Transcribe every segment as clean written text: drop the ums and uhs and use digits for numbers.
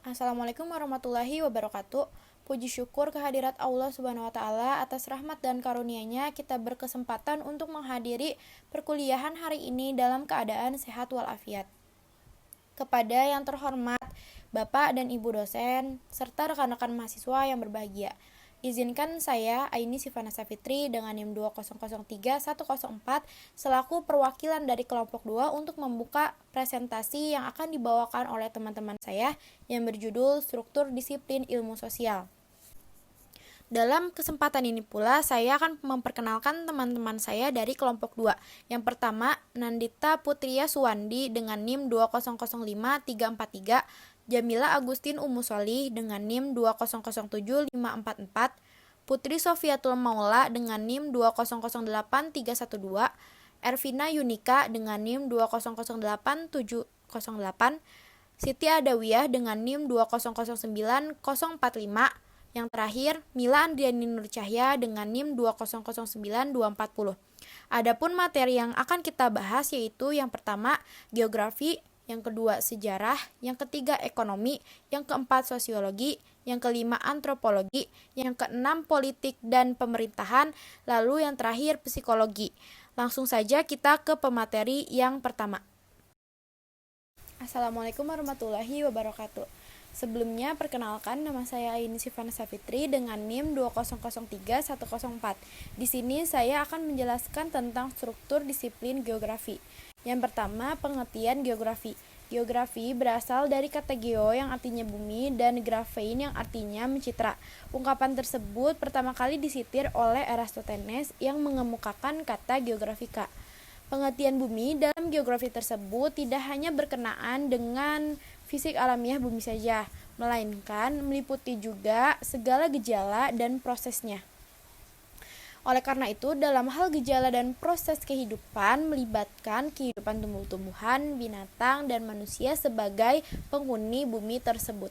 Assalamualaikum warahmatullahi wabarakatuh. Puji syukur kehadirat Allah Subhanahu wa taala atas rahmat dan karunia-Nya kita berkesempatan untuk menghadiri perkuliahan hari ini dalam keadaan sehat walafiat. Kepada yang terhormat Bapak dan Ibu dosen serta rekan-rekan mahasiswa yang berbahagia. Izinkan saya, Aini Sifana Safitri dengan NIM 2003104 selaku perwakilan dari kelompok 2 untuk membuka presentasi yang akan dibawakan oleh teman-teman saya yang berjudul Struktur Disiplin Ilmu Sosial. Dalam kesempatan ini pula, saya akan memperkenalkan teman-teman saya dari kelompok 2. Yang pertama, Nandita Putria Suwandi dengan NIM 2005343, Jamila Agustin Umusoli dengan NIM 2007544, Putri Sofiatul Maula dengan NIM 2008312, Ervina Yunika dengan NIM 2008708, Siti Adawiyah dengan NIM 2009045, yang terakhir, Mila Andriani Nur Cahya dengan NIM 2009240. Adapun materi yang akan kita bahas yaitu yang pertama, geografi, yang kedua sejarah, yang ketiga ekonomi, yang keempat sosiologi, yang kelima antropologi, yang keenam politik dan pemerintahan, lalu yang terakhir psikologi. Langsung saja kita ke pemateri yang pertama. Assalamualaikum warahmatullahi wabarakatuh. Sebelumnya perkenalkan, nama saya Aini Sifana Safitri dengan NIM 2003104. Di sini saya akan menjelaskan tentang struktur disiplin geografi. Yang pertama, pengertian geografi. Geografi berasal dari kata geo yang artinya bumi dan graphein yang artinya mencitra. Ungkapan tersebut pertama kali disitir oleh Eratosthenes yang mengemukakan kata geografika. Pengertian bumi dalam geografi tersebut tidak hanya berkenaan dengan fisik alamiah bumi saja, melainkan meliputi juga segala gejala dan prosesnya. Oleh karena itu, dalam hal gejala dan proses kehidupan melibatkan kehidupan tumbuh-tumbuhan, binatang, dan manusia sebagai penghuni bumi tersebut.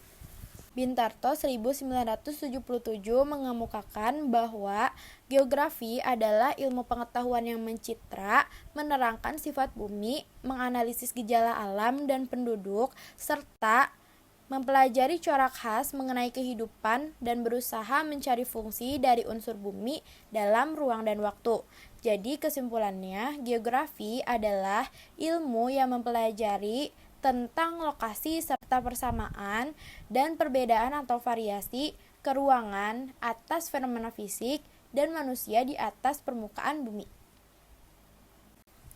Bintarto 1977 mengemukakan bahwa geografi adalah ilmu pengetahuan yang mencitra, menerangkan sifat bumi, menganalisis gejala alam dan penduduk, serta mempelajari corak khas mengenai kehidupan dan berusaha mencari fungsi dari unsur bumi dalam ruang dan waktu. Jadi kesimpulannya, geografi adalah ilmu yang mempelajari tentang lokasi serta persamaan dan perbedaan atau variasi keruangan atas fenomena fisik dan manusia di atas permukaan bumi.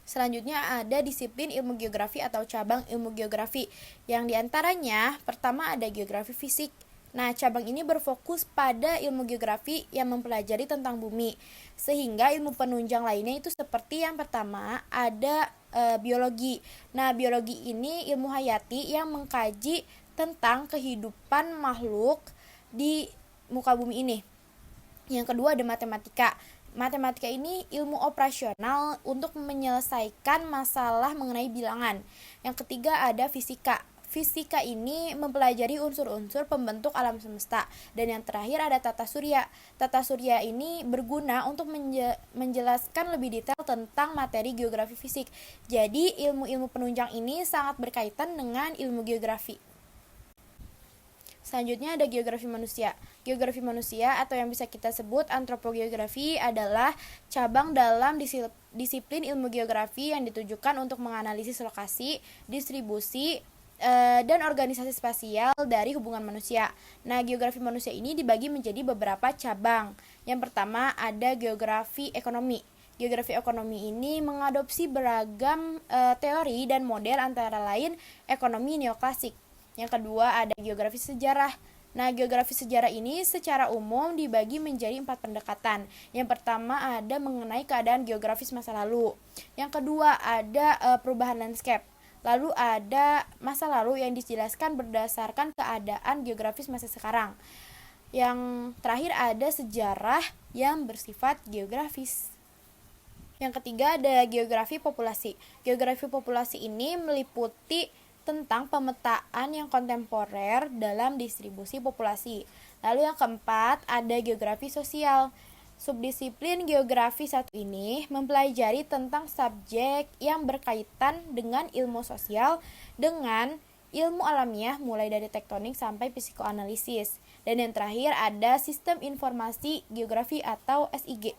Selanjutnya ada disiplin ilmu geografi atau cabang ilmu geografi, yang diantaranya pertama ada geografi fisik. Nah, cabang ini berfokus pada ilmu geografi yang mempelajari tentang bumi, sehingga ilmu penunjang lainnya itu seperti yang pertama ada biologi. Nah, biologi ini ilmu hayati yang mengkaji tentang kehidupan makhluk di muka bumi ini. Yang kedua ada matematika. Matematika ini ilmu operasional untuk menyelesaikan masalah mengenai bilangan. Yang ketiga ada fisika. Fisika ini mempelajari unsur-unsur pembentuk alam semesta. Dan yang terakhir ada tata surya. Tata surya ini berguna untuk menjelaskan lebih detail tentang materi geografi fisik. Jadi ilmu-ilmu penunjang ini sangat berkaitan dengan ilmu geografi. Selanjutnya ada geografi manusia. Geografi manusia atau yang bisa kita sebut antropogeografi adalah cabang dalam disiplin ilmu geografi yang ditujukan untuk menganalisis lokasi, distribusi, dan organisasi spasial dari hubungan manusia. Nah, geografi manusia ini dibagi menjadi beberapa cabang. Yang pertama ada geografi ekonomi. Geografi ekonomi ini mengadopsi beragam teori dan model antara lain ekonomi neoklasik. Yang kedua ada geografi sejarah. Nah, geografi sejarah ini secara umum dibagi menjadi 4 pendekatan. Yang pertama ada mengenai keadaan geografis masa lalu. Yang kedua ada perubahan landscape. Lalu ada masa lalu yang dijelaskan berdasarkan keadaan geografis masa sekarang. Yang terakhir ada sejarah yang bersifat geografis. Yang ketiga ada geografi populasi. Geografi populasi ini meliputi tentang pemetaan yang kontemporer dalam distribusi populasi. Lalu yang keempat ada geografi sosial. Subdisiplin geografi satu ini mempelajari tentang subjek yang berkaitan dengan ilmu sosial dengan ilmu alamiah mulai dari tektonik sampai psikoanalisis. Dan yang terakhir ada sistem informasi geografi atau SIG,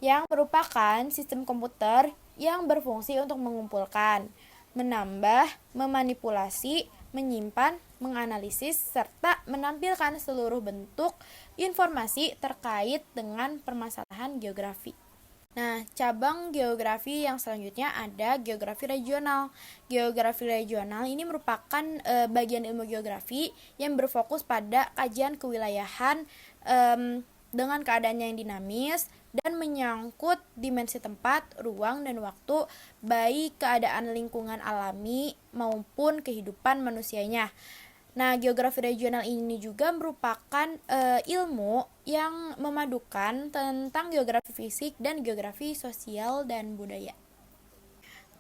yang merupakan sistem komputer yang berfungsi untuk mengumpulkan, menambah, memanipulasi, menyimpan, menganalisis, serta menampilkan seluruh bentuk informasi terkait dengan permasalahan geografi. Nah, cabang geografi yang selanjutnya ada geografi regional. Geografi regional ini merupakan bagian ilmu geografi yang berfokus pada kajian kewilayahan dengan keadaan yang dinamis dan menyangkut dimensi tempat, ruang, dan waktu, baik keadaan lingkungan alami maupun kehidupan manusianya. Nah, geografi regional ini juga merupakan ilmu yang memadukan tentang geografi fisik dan geografi sosial dan budaya.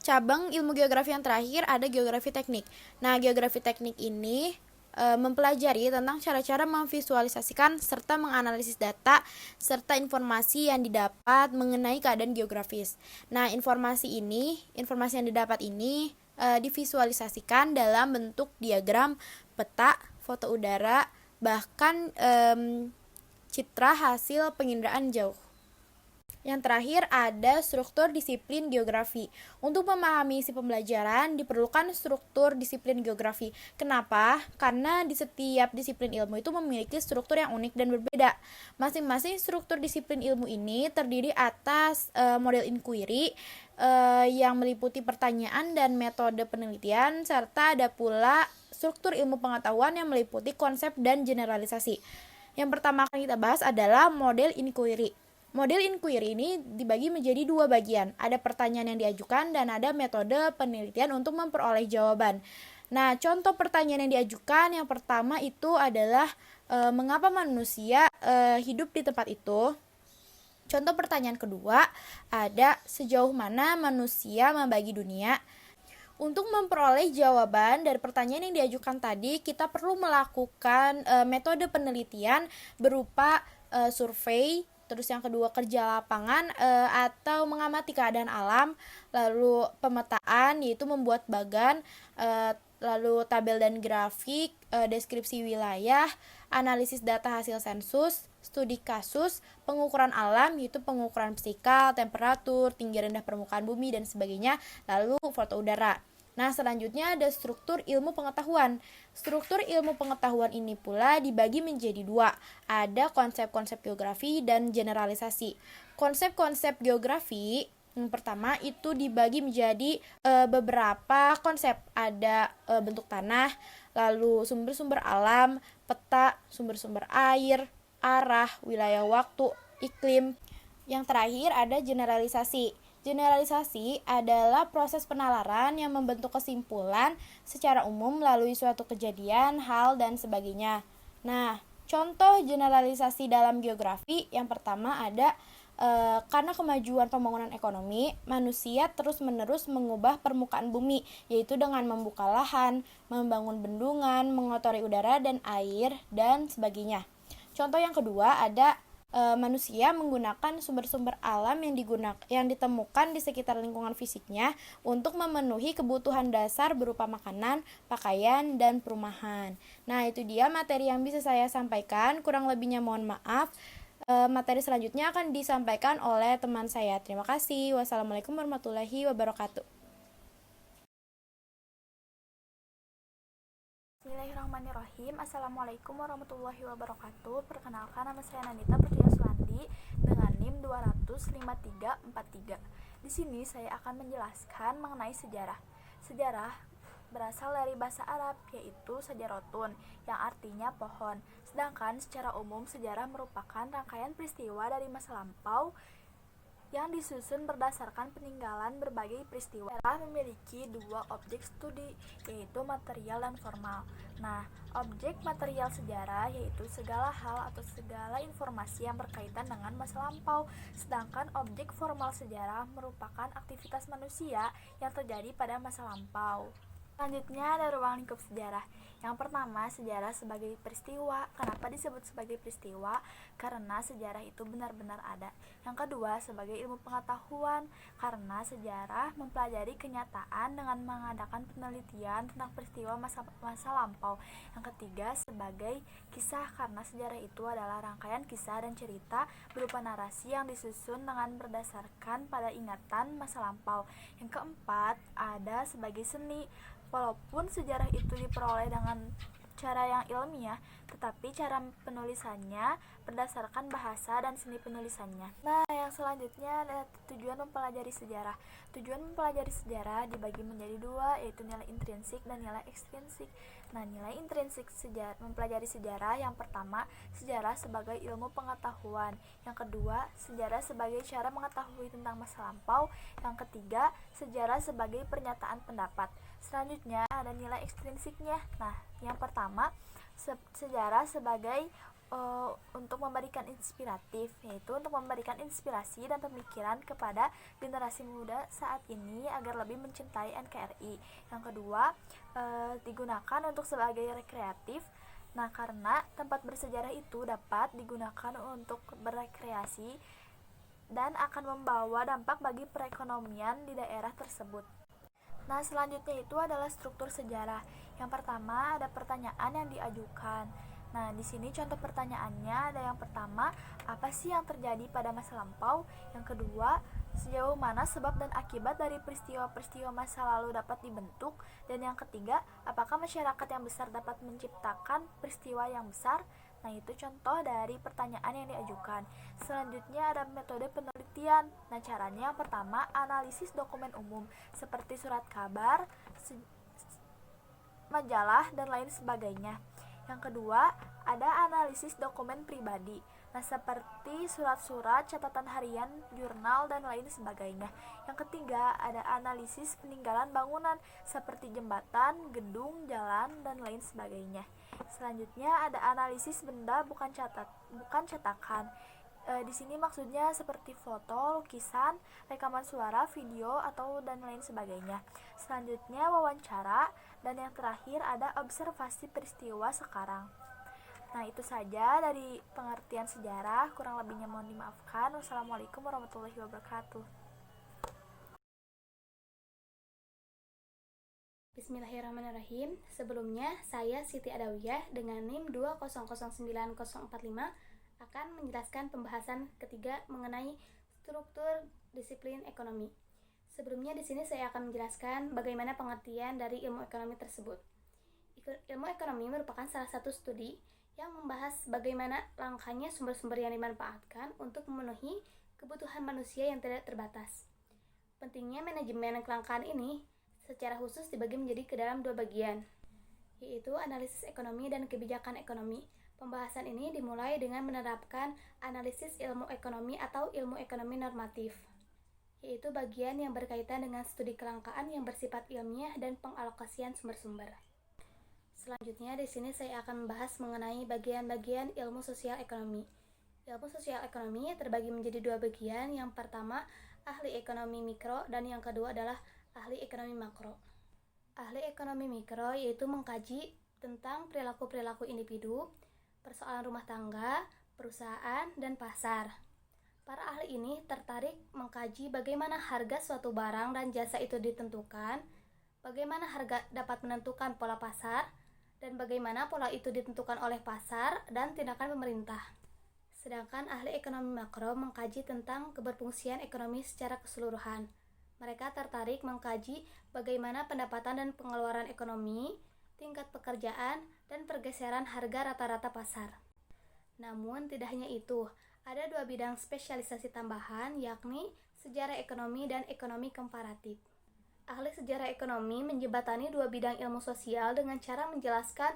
Cabang ilmu geografi yang terakhir ada geografi teknik. Nah, geografi teknik ini mempelajari tentang cara-cara memvisualisasikan serta menganalisis data serta informasi yang didapat mengenai keadaan geografis. Nah, informasi yang didapat ini divisualisasikan dalam bentuk diagram, peta, foto udara, bahkan citra hasil penginderaan jauh. Yang terakhir ada struktur disiplin geografi. Untuk memahami isi pembelajaran diperlukan struktur disiplin geografi. Kenapa? Karena di setiap disiplin ilmu itu memiliki struktur yang unik dan berbeda. Masing-masing struktur disiplin ilmu ini terdiri atas model inquiry yang meliputi pertanyaan dan metode penelitian, serta ada pula struktur ilmu pengetahuan yang meliputi konsep dan generalisasi. Yang pertama akan kita bahas adalah model inquiry. Model inquiry ini dibagi menjadi dua bagian. Ada pertanyaan yang diajukan dan ada metode penelitian untuk memperoleh jawaban. Nah, contoh pertanyaan yang diajukan yang pertama itu adalah mengapa manusia hidup di tempat itu? Contoh pertanyaan kedua ada sejauh mana manusia membagi dunia? Untuk memperoleh jawaban dari pertanyaan yang diajukan tadi, kita perlu melakukan metode penelitian berupa survei, terus yang kedua kerja lapangan atau mengamati keadaan alam, lalu pemetaan yaitu membuat bagan, lalu tabel dan grafik, deskripsi wilayah, analisis data hasil sensus, studi kasus, pengukuran alam yaitu pengukuran psikal, temperatur, tinggi rendah permukaan bumi dan sebagainya, lalu foto udara. Nah, selanjutnya ada struktur ilmu pengetahuan. Struktur ilmu pengetahuan ini pula dibagi menjadi dua. Ada konsep-konsep geografi dan generalisasi. Konsep-konsep geografi yang pertama itu dibagi menjadi beberapa konsep. Ada bentuk tanah, lalu sumber-sumber alam, peta, sumber-sumber air, arah, wilayah waktu, iklim. Yang terakhir ada generalisasi. Generalisasi adalah proses penalaran yang membentuk kesimpulan secara umum melalui suatu kejadian, hal, dan sebagainya. Nah, contoh generalisasi dalam geografi yang pertama ada karena kemajuan pembangunan ekonomi, manusia terus-menerus mengubah permukaan bumi, yaitu dengan membuka lahan, membangun bendungan, mengotori udara dan air, dan sebagainya. Contoh yang kedua ada manusia menggunakan sumber-sumber alam yang ditemukan di sekitar lingkungan fisiknya untuk memenuhi kebutuhan dasar berupa makanan, pakaian, dan perumahan. Nah, itu dia materi yang bisa saya sampaikan. Kurang lebihnya mohon maaf. Materi selanjutnya akan disampaikan oleh teman saya. Terima kasih. Wassalamualaikum warahmatullahi wabarakatuh. Bismillahirrahmanirrahim. Assalamualaikum warahmatullahi wabarakatuh. Perkenalkan, nama saya Nandita Pertiwi Suwandi dengan NIM 2005343. Di sini saya akan menjelaskan mengenai sejarah. Sejarah berasal dari bahasa Arab yaitu sajarotun yang artinya pohon. Sedangkan secara umum sejarah merupakan rangkaian peristiwa dari masa lampau yang disusun berdasarkan peninggalan berbagai peristiwa. Sejarah memiliki dua objek studi, yaitu material dan formal. Nah, objek material sejarah yaitu segala hal atau segala informasi yang berkaitan dengan masa lampau, sedangkan objek formal sejarah merupakan aktivitas manusia yang terjadi pada masa lampau. Selanjutnya ada ruang lingkup sejarah. Yang pertama, sejarah sebagai peristiwa. Kenapa disebut sebagai peristiwa? Karena sejarah itu benar-benar ada. Yang kedua, sebagai ilmu pengetahuan. Karena sejarah mempelajari kenyataan dengan mengadakan penelitian tentang peristiwa masa lampau. Yang ketiga, sebagai kisah. Karena sejarah itu adalah rangkaian kisah dan cerita berupa narasi yang disusun dengan berdasarkan pada ingatan masa lampau. Yang keempat, ada sebagai seni. Walaupun sejarah itu diperoleh dengan cara yang ilmiah, tetapi cara penulisannya berdasarkan bahasa dan seni penulisannya. Nah, yang selanjutnya adalah tujuan mempelajari sejarah. Tujuan mempelajari sejarah dibagi menjadi dua, yaitu nilai intrinsik dan nilai ekstrinsik. Nah, nilai intrinsik mempelajari sejarah yang pertama, sejarah sebagai ilmu pengetahuan. Yang kedua, sejarah sebagai cara mengetahui tentang masa lampau. Yang ketiga, sejarah sebagai pernyataan pendapat. Selanjutnya ada nilai ekstrinsiknya. Nah, yang pertama, sejarah sebagai untuk memberikan inspiratif, yaitu untuk memberikan inspirasi dan pemikiran kepada generasi muda saat ini agar lebih mencintai NKRI. Yang kedua, digunakan untuk sebagai rekreatif. Nah, karena tempat bersejarah itu dapat digunakan untuk berrekreasi dan akan membawa dampak bagi perekonomian di daerah tersebut. Nah, selanjutnya itu adalah struktur sejarah. Yang pertama ada pertanyaan yang diajukan. Nah, di sini contoh pertanyaannya ada yang pertama, apa sih yang terjadi pada masa lampau? Yang kedua, sejauh mana sebab dan akibat dari peristiwa-peristiwa masa lalu dapat dibentuk? Dan yang ketiga, apakah masyarakat yang besar dapat menciptakan peristiwa yang besar? Nah, itu contoh dari pertanyaan yang diajukan. Selanjutnya ada metode penelitian. Nah, caranya yang pertama, analisis dokumen umum seperti surat kabar, majalah, dan lain sebagainya. Yang kedua, ada analisis dokumen pribadi. Nah, seperti surat-surat, catatan harian, jurnal, dan lain sebagainya. Yang ketiga, ada analisis peninggalan bangunan seperti jembatan, gedung, jalan, dan lain sebagainya. Selanjutnya ada analisis benda bukan cetakan. Di sini maksudnya seperti foto, lukisan, rekaman suara, video, atau dan lain sebagainya. Selanjutnya wawancara, dan yang terakhir ada observasi peristiwa sekarang. Nah, itu saja dari pengertian sejarah, kurang lebihnya mohon dimaafkan. Wassalamualaikum warahmatullahi wabarakatuh. Bismillahirrahmanirrahim. Sebelumnya, saya Siti Adawiyah dengan NIM 2009045 akan menjelaskan pembahasan ketiga mengenai struktur disiplin ekonomi. Sebelumnya di sini saya akan menjelaskan bagaimana pengertian dari ilmu ekonomi tersebut. Ilmu ekonomi merupakan salah satu studi yang membahas bagaimana langkahnya sumber-sumber yang dimanfaatkan untuk memenuhi kebutuhan manusia yang tidak terbatas. Pentingnya manajemen kelangkaan ini secara khusus dibagi menjadi ke dalam dua bagian, yaitu analisis ekonomi dan kebijakan ekonomi. Pembahasan ini dimulai dengan menerapkan analisis ilmu ekonomi atau ilmu ekonomi normatif, yaitu bagian yang berkaitan dengan studi kelangkaan yang bersifat ilmiah dan pengalokasian sumber-sumber. Selanjutnya di sini saya akan membahas mengenai bagian-bagian ilmu sosial ekonomi. Ilmu sosial ekonomi terbagi menjadi dua bagian. Yang pertama, ahli ekonomi mikro, dan yang kedua adalah ahli ekonomi makro. Ahli ekonomi mikro yaitu mengkaji tentang perilaku-perilaku individu, persoalan rumah tangga, perusahaan, dan pasar. Para ahli ini tertarik mengkaji bagaimana harga suatu barang dan jasa itu ditentukan, bagaimana harga dapat menentukan pola pasar, dan bagaimana pola itu ditentukan oleh pasar dan tindakan pemerintah. Sedangkan ahli ekonomi makro mengkaji tentang keberfungsian ekonomi secara keseluruhan. Mereka tertarik mengkaji bagaimana pendapatan dan pengeluaran ekonomi, tingkat pekerjaan, dan pergeseran harga rata-rata pasar. Namun tidak hanya itu, ada dua bidang spesialisasi tambahan, yakni sejarah ekonomi dan ekonomi komparatif. Ahli sejarah ekonomi menjembatani dua bidang ilmu sosial dengan cara menjelaskan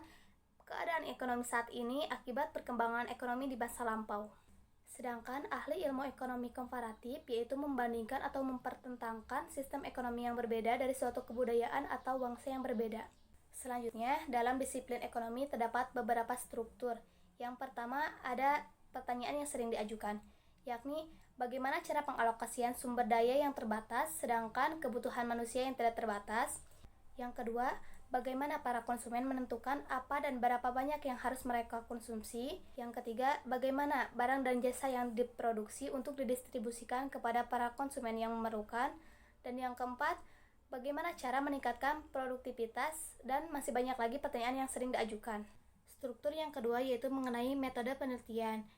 keadaan ekonomi saat ini akibat perkembangan ekonomi di masa lampau. Sedangkan ahli ilmu ekonomi komparatif yaitu membandingkan atau mempertentangkan sistem ekonomi yang berbeda dari suatu kebudayaan atau bangsa yang berbeda. Selanjutnya, dalam disiplin ekonomi terdapat beberapa struktur. Yang pertama ada pertanyaan yang sering diajukan, yakni bagaimana cara pengalokasian sumber daya yang terbatas sedangkan kebutuhan manusia yang tidak terbatas. Yang kedua, bagaimana para konsumen menentukan apa dan berapa banyak yang harus mereka konsumsi. Yang ketiga, bagaimana barang dan jasa yang diproduksi untuk didistribusikan kepada para konsumen yang memerlukan. Dan yang keempat, bagaimana cara meningkatkan produktivitas, dan masih banyak lagi pertanyaan yang sering diajukan. Struktur yang kedua yaitu mengenai metode penelitian.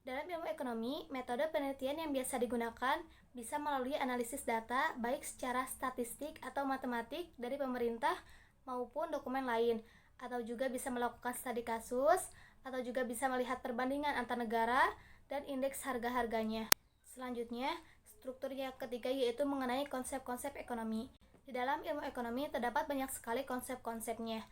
Dalam ilmu ekonomi, metode penelitian yang biasa digunakan bisa melalui analisis data baik secara statistik atau matematik dari pemerintah maupun dokumen lain, atau juga bisa melakukan studi kasus, atau juga bisa melihat perbandingan antar negara dan indeks harga-harganya. Selanjutnya, struktur yang ketiga yaitu mengenai konsep-konsep ekonomi. Di dalam ilmu ekonomi terdapat banyak sekali konsep-konsepnya.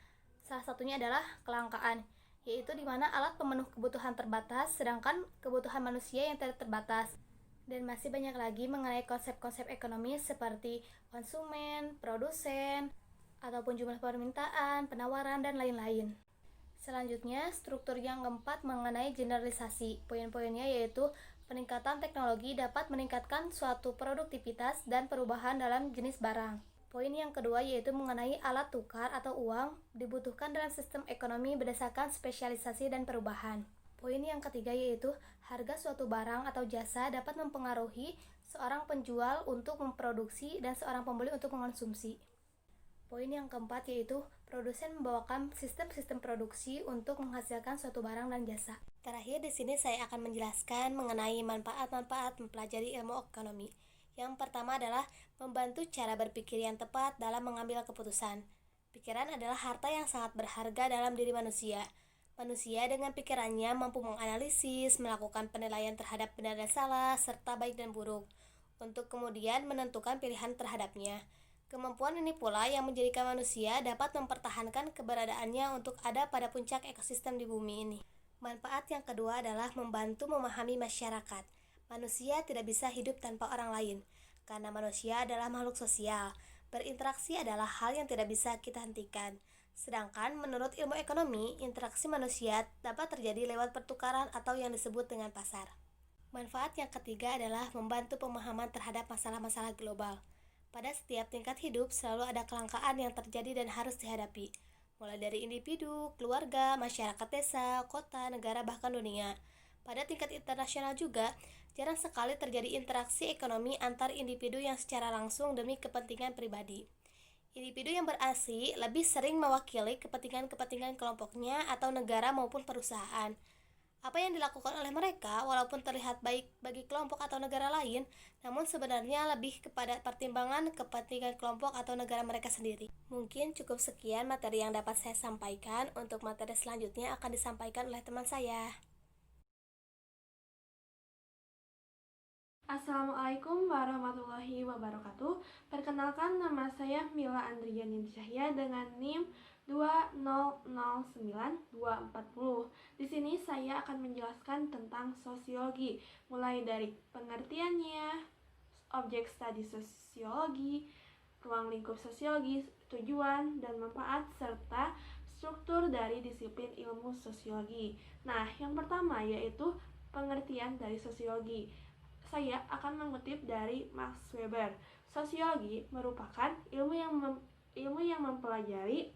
Salah satunya adalah kelangkaan, yaitu di mana alat pemenuh kebutuhan terbatas, sedangkan kebutuhan manusia yang tidak terbatas. Dan masih banyak lagi mengenai konsep-konsep ekonomi seperti konsumen, produsen, ataupun jumlah permintaan, penawaran, dan lain-lain. Selanjutnya, struktur yang keempat mengenai generalisasi. Poin-poinnya yaitu peningkatan teknologi dapat meningkatkan suatu produktivitas dan perubahan dalam jenis barang. Poin yang kedua yaitu mengenai alat tukar atau uang dibutuhkan dalam sistem ekonomi berdasarkan spesialisasi dan perubahan. Poin yang ketiga yaitu harga suatu barang atau jasa dapat mempengaruhi seorang penjual untuk memproduksi dan seorang pembeli untuk mengonsumsi. Poin yang keempat yaitu produsen membawakan sistem-sistem produksi untuk menghasilkan suatu barang dan jasa. Terakhir di sini saya akan menjelaskan mengenai manfaat-manfaat mempelajari ilmu ekonomi. Yang pertama adalah membantu cara berpikir yang tepat dalam mengambil keputusan. Pikiran adalah harta yang sangat berharga dalam diri manusia. Manusia dengan pikirannya mampu menganalisis, melakukan penilaian terhadap benar dan salah, serta baik dan buruk, untuk kemudian menentukan pilihan terhadapnya. Kemampuan ini pula yang menjadikan manusia dapat mempertahankan keberadaannya untuk ada pada puncak ekosistem di bumi ini. Manfaat yang kedua adalah membantu memahami masyarakat. Manusia tidak bisa hidup tanpa orang lain, karena manusia adalah makhluk sosial. Berinteraksi adalah hal yang tidak bisa kita hentikan. Sedangkan menurut ilmu ekonomi, interaksi manusia dapat terjadi lewat pertukaran atau yang disebut dengan pasar. Manfaat yang ketiga adalah membantu pemahaman terhadap masalah-masalah global. Pada setiap tingkat hidup selalu ada kelangkaan yang terjadi dan harus dihadapi, mulai dari individu, keluarga, masyarakat desa, kota, negara, bahkan dunia. Pada tingkat internasional juga, jarang sekali terjadi interaksi ekonomi antar individu yang secara langsung demi kepentingan pribadi. Individu yang berasi lebih sering mewakili kepentingan-kepentingan kelompoknya atau negara maupun perusahaan. Apa yang dilakukan oleh mereka, walaupun terlihat baik bagi kelompok atau negara lain, namun sebenarnya lebih kepada pertimbangan kepentingan kelompok atau negara mereka sendiri. Mungkin cukup sekian materi yang dapat saya sampaikan. Untuk materi selanjutnya akan disampaikan oleh teman saya. Assalamualaikum warahmatullahi wabarakatuh. Perkenalkan, nama saya Mila Andriani Cahya dengan NIM 2009240. Di sini saya akan menjelaskan tentang sosiologi, mulai dari pengertiannya, objek studi sosiologi, ruang lingkup sosiologi, tujuan dan manfaat, serta struktur dari disiplin ilmu sosiologi. Nah, yang pertama yaitu pengertian dari sosiologi. Saya akan mengutip dari Max Weber. Sosiologi merupakan ilmu yang mempelajari,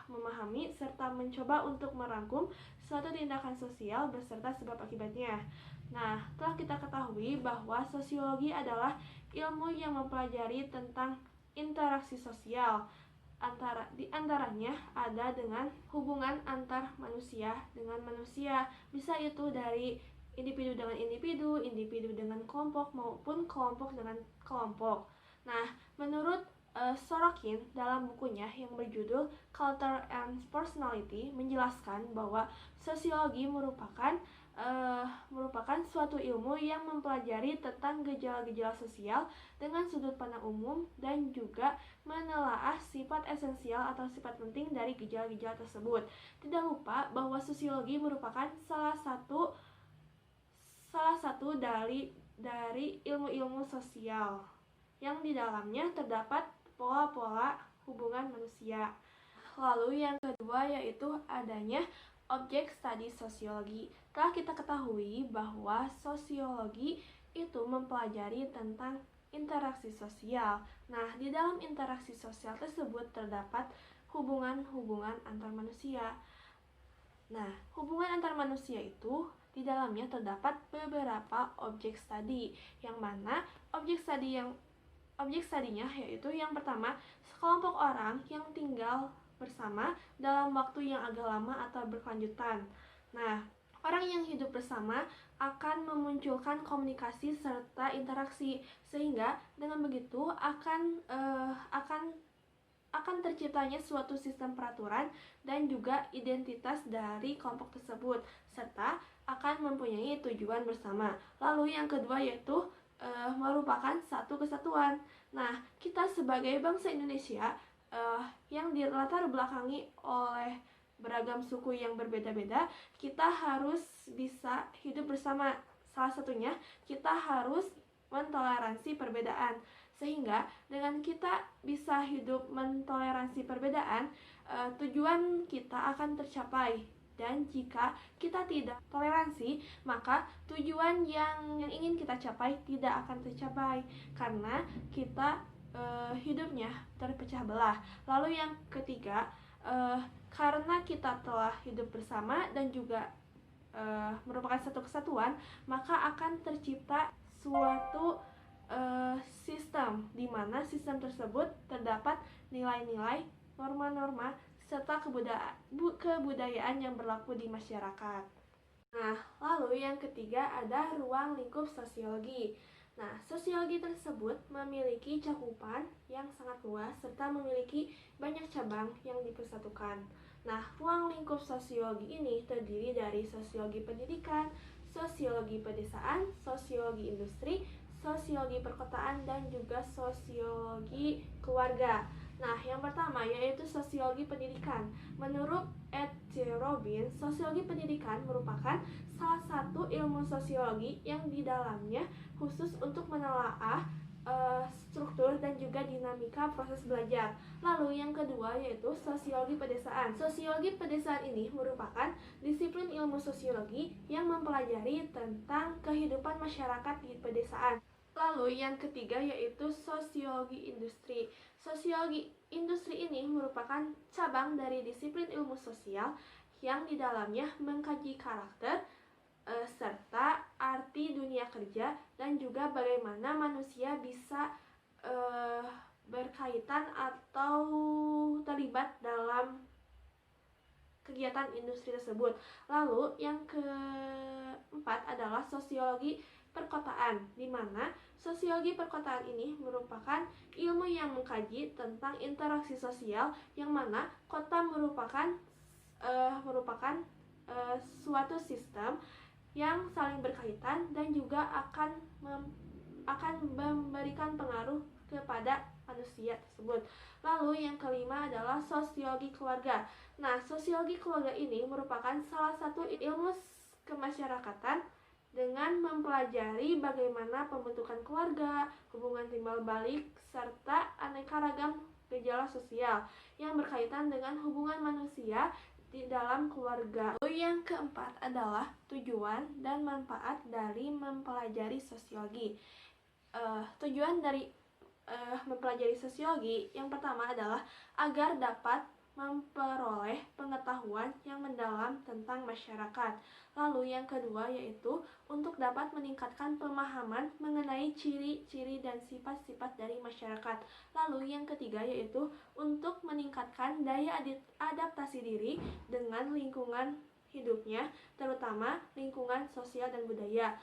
memahami, serta mencoba untuk merangkum suatu tindakan sosial beserta sebab akibatnya. Nah, telah kita ketahui bahwa sosiologi adalah ilmu yang mempelajari tentang interaksi sosial. Di antaranya ada dengan hubungan antar manusia dengan manusia. Bisa itu dari individu dengan individu, individu dengan kelompok, maupun kelompok dengan kelompok. Nah, menurut Sorokin dalam bukunya yang berjudul Culture and Personality menjelaskan bahwa sosiologi merupakan suatu ilmu yang mempelajari tentang gejala-gejala sosial dengan sudut pandang umum dan juga menelaah sifat esensial atau sifat penting dari gejala-gejala tersebut. Tidak lupa bahwa sosiologi merupakan salah satu dari ilmu-ilmu sosial yang di dalamnya terdapat pola-pola hubungan manusia. Lalu yang kedua yaitu adanya objek studi sosiologi. Telah kita ketahui bahwa sosiologi itu mempelajari tentang interaksi sosial. Nah, di dalam interaksi sosial tersebut terdapat hubungan-hubungan antar manusia. Nah, hubungan antar manusia itu di dalamnya terdapat beberapa objek studi, yang mana objek studinya yaitu yang pertama, sekelompok orang yang tinggal bersama dalam waktu yang agak lama atau berkelanjutan. Nah, orang yang hidup bersama akan memunculkan komunikasi serta interaksi, sehingga dengan begitu akan terciptanya suatu sistem peraturan dan juga identitas dari kelompok tersebut, serta akan mempunyai tujuan bersama. Lalu yang kedua yaitu merupakan satu kesatuan. Nah, kita sebagai bangsa Indonesia yang dilatar belakangi oleh beragam suku yang berbeda-beda, kita harus bisa hidup bersama. Salah satunya, kita harus mentoleransi perbedaan. Sehingga dengan kita bisa hidup mentoleransi perbedaan, tujuan kita akan tercapai. Dan jika kita tidak toleransi, maka tujuan yang ingin kita capai tidak akan tercapai, karena kita hidupnya terpecah belah. Lalu yang ketiga, karena kita telah hidup bersama dan juga merupakan satu kesatuan, maka akan tercipta suatu sistem, di mana sistem tersebut terdapat nilai-nilai, norma-norma, serta kebudayaan yang berlaku di masyarakat. Nah, lalu yang ketiga ada ruang lingkup sosiologi. Nah, sosiologi tersebut memiliki cakupan yang sangat luas serta memiliki banyak cabang yang dipersatukan. Nah, ruang lingkup sosiologi ini terdiri dari sosiologi pendidikan, sosiologi pedesaan, sosiologi industri, sosiologi perkotaan, dan juga sosiologi keluarga. Nah, yang pertama yaitu sosiologi pendidikan. Menurut Ed C. Robin, sosiologi pendidikan merupakan salah satu ilmu sosiologi yang di dalamnya khusus untuk menelaah struktur dan juga dinamika proses belajar. Lalu yang kedua yaitu sosiologi pedesaan. Sosiologi pedesaan ini merupakan disiplin ilmu sosiologi yang mempelajari tentang kehidupan masyarakat di pedesaan. Lalu yang ketiga yaitu sosiologi industri. Sosiologi industri ini merupakan cabang dari disiplin ilmu sosial yang di dalamnya mengkaji karakter serta arti dunia kerja dan juga bagaimana manusia bisa berkaitan atau terlibat dalam kegiatan industri tersebut. Lalu yang keempat adalah sosiologi perkotaan, di mana sosiologi perkotaan ini merupakan ilmu yang mengkaji tentang interaksi sosial, yang mana kota merupakan suatu sistem yang saling berkaitan dan juga akan memberikan pengaruh kepada manusia tersebut. Lalu yang kelima adalah sosiologi keluarga. Nah, sosiologi keluarga ini merupakan salah satu ilmu kemasyarakatan dengan mempelajari bagaimana pembentukan keluarga, hubungan timbal balik, serta aneka ragam gejala sosial yang berkaitan dengan hubungan manusia di dalam keluarga. Lalu yang keempat adalah tujuan dan manfaat dari mempelajari sosiologi. Tujuan dari mempelajari sosiologi yang pertama adalah agar dapat memperoleh pengetahuan yang mendalam tentang masyarakat. Lalu yang kedua yaitu untuk dapat meningkatkan pemahaman mengenai ciri-ciri dan sifat-sifat dari masyarakat. Lalu yang ketiga yaitu untuk meningkatkan daya adaptasi diri dengan lingkungan hidupnya, terutama lingkungan sosial dan budaya.